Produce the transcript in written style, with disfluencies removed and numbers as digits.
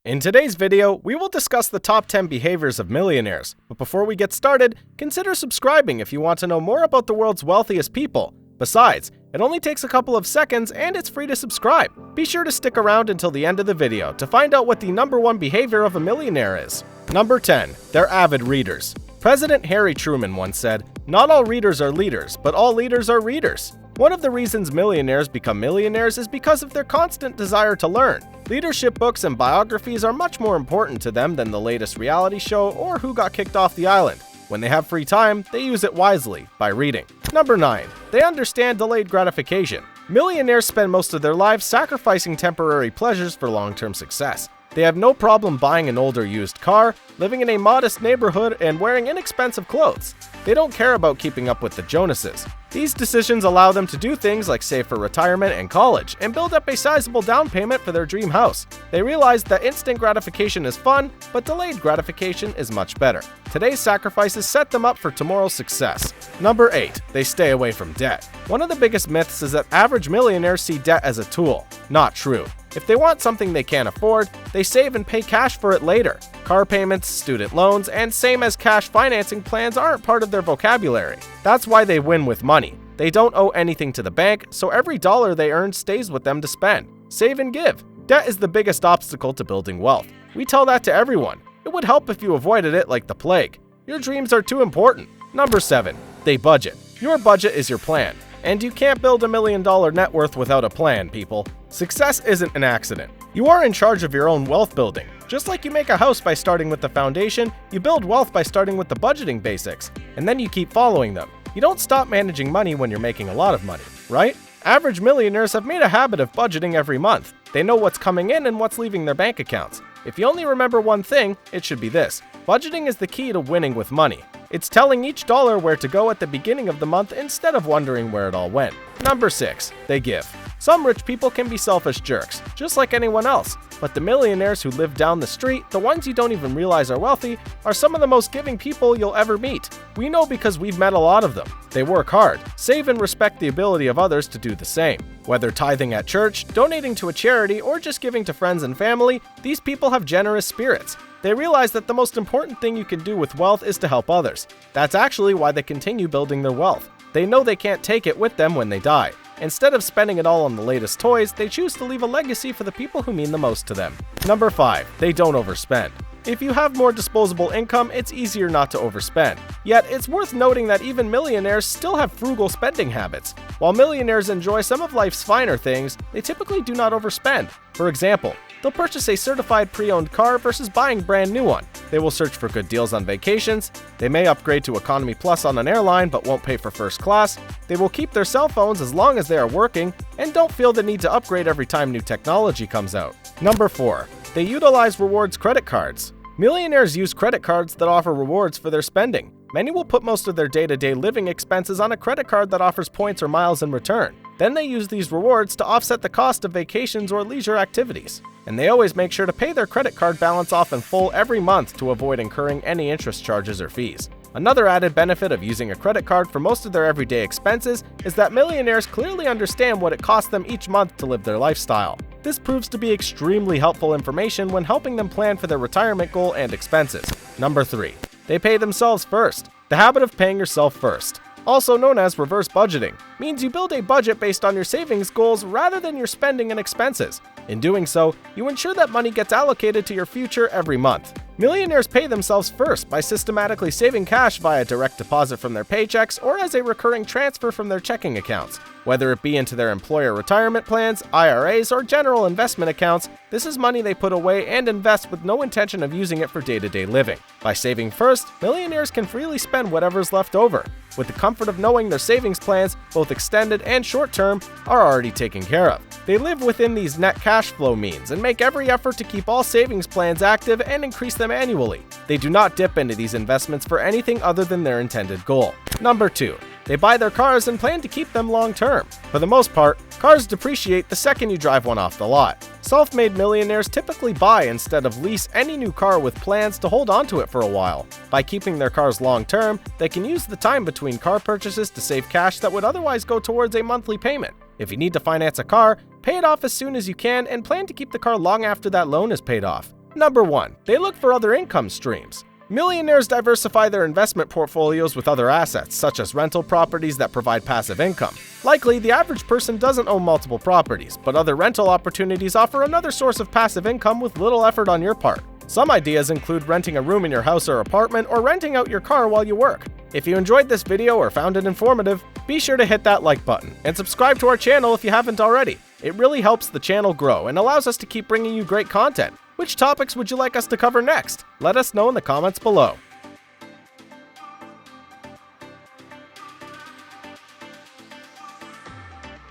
In today's video, we will discuss the top 10 behaviors of millionaires. But before we get started, consider subscribing if you want to know more about the world's wealthiest people. Besides, it only takes a couple of seconds and it's free to subscribe. Be sure to stick around until the end of the video to find out what the number 1 behavior of a millionaire is. Number 10. They're avid readers. President Harry Truman once said, "Not all readers are leaders, but all leaders are readers." One of the reasons millionaires become millionaires is because of their constant desire to learn. Leadership books and biographies are much more important to them than the latest reality show or who got kicked off the island. When they have free time, they use it wisely by reading. Number 9. They understand delayed gratification. Millionaires spend most of their lives sacrificing temporary pleasures for long-term success. They have no problem buying an older used car, living in a modest neighborhood, and wearing inexpensive clothes. They don't care about keeping up with the Jonases. These decisions allow them to do things like save for retirement and college, and build up a sizable down payment for their dream house. They realize that instant gratification is fun, but delayed gratification is much better. Today's sacrifices set them up for tomorrow's success. Number 8. They stay away from debt. One of the biggest myths is that average millionaires see debt as a tool. Not true. If they want something they can't afford, they save and pay cash for it later. Car payments, student loans, and same as cash financing plans aren't part of their vocabulary. That's why they win with money. They don't owe anything to the bank, so every dollar they earn stays with them to spend. Save and give. Debt is the biggest obstacle to building wealth. We tell that to everyone. It would help if you avoided it like the plague. Your dreams are too important. Number 7. They budget. Your budget is your plan. And you can't build $1 million net worth without a plan, people. Success isn't an accident. You are in charge of your own wealth building. Just like you make a house by starting with the foundation, you build wealth by starting with the budgeting basics, and then you keep following them. You don't stop managing money when you're making a lot of money, right? Average millionaires have made a habit of budgeting every month. They know what's coming in and what's leaving their bank accounts. If you only remember one thing, it should be this. Budgeting is the key to winning with money. It's telling each dollar where to go at the beginning of the month instead of wondering where it all went. Number 6. They give. Some rich people can be selfish jerks, just like anyone else. But the millionaires who live down the street, the ones you don't even realize are wealthy, are some of the most giving people you'll ever meet. We know because we've met a lot of them. They work hard, save and respect the ability of others to do the same. Whether tithing at church, donating to a charity, or just giving to friends and family, these people have generous spirits. They realize that the most important thing you can do with wealth is to help others. That's actually why they continue building their wealth. They know they can't take it with them when they die. Instead of spending it all on the latest toys, they choose to leave a legacy for the people who mean the most to them. Number 5. They don't overspend. If you have more disposable income, it's easier not to overspend. Yet, it's worth noting that even millionaires still have frugal spending habits. While millionaires enjoy some of life's finer things, they typically do not overspend. For example, they'll purchase a certified pre-owned car versus buying a brand new one. They will search for good deals on vacations. They may upgrade to Economy Plus on an airline but won't pay for first class. They will keep their cell phones as long as they are working and don't feel the need to upgrade every time new technology comes out. Number 4. They utilize rewards credit cards. Millionaires use credit cards that offer rewards for their spending. Many will put most of their day-to-day living expenses on a credit card that offers points or miles in return. Then they use these rewards to offset the cost of vacations or leisure activities. And they always make sure to pay their credit card balance off in full every month to avoid incurring any interest charges or fees. Another added benefit of using a credit card for most of their everyday expenses is that millionaires clearly understand what it costs them each month to live their lifestyle. This proves to be extremely helpful information when helping them plan for their retirement goal and expenses. Number 3. They pay themselves first. The habit of paying yourself first, also known as reverse budgeting, means you build a budget based on your savings goals rather than your spending and expenses. In doing so, you ensure that money gets allocated to your future every month. Millionaires pay themselves first by systematically saving cash via direct deposit from their paychecks or as a recurring transfer from their checking accounts. Whether it be into their employer retirement plans, IRAs, or general investment accounts, this is money they put away and invest with no intention of using it for day-to-day living. By saving first, millionaires can freely spend whatever's left over, with the comfort of knowing their savings plans, both extended and short-term, are already taken care of. They live within these net cash flow means and make every effort to keep all savings plans active and increase them annually. They do not dip into these investments for anything other than their intended goal. Number 2. They buy their cars and plan to keep them long term. For the most part, cars depreciate the second you drive one off the lot. Self-made millionaires typically buy instead of lease any new car with plans to hold onto it for a while. By keeping their cars long term, they can use the time between car purchases to save cash that would otherwise go towards a monthly payment. If you need to finance a car, pay it off as soon as you can and plan to keep the car long after that loan is paid off. Number 1. They look for other income streams. Millionaires diversify their investment portfolios with other assets, such as rental properties that provide passive income. Likely, the average person doesn't own multiple properties, but other rental opportunities offer another source of passive income with little effort on your part. Some ideas include renting a room in your house or apartment, or renting out your car while you work. If you enjoyed this video or found it informative, be sure to hit that like button, and subscribe to our channel if you haven't already. It really helps the channel grow and allows us to keep bringing you great content. Which topics would you like us to cover next? Let us know in the comments below.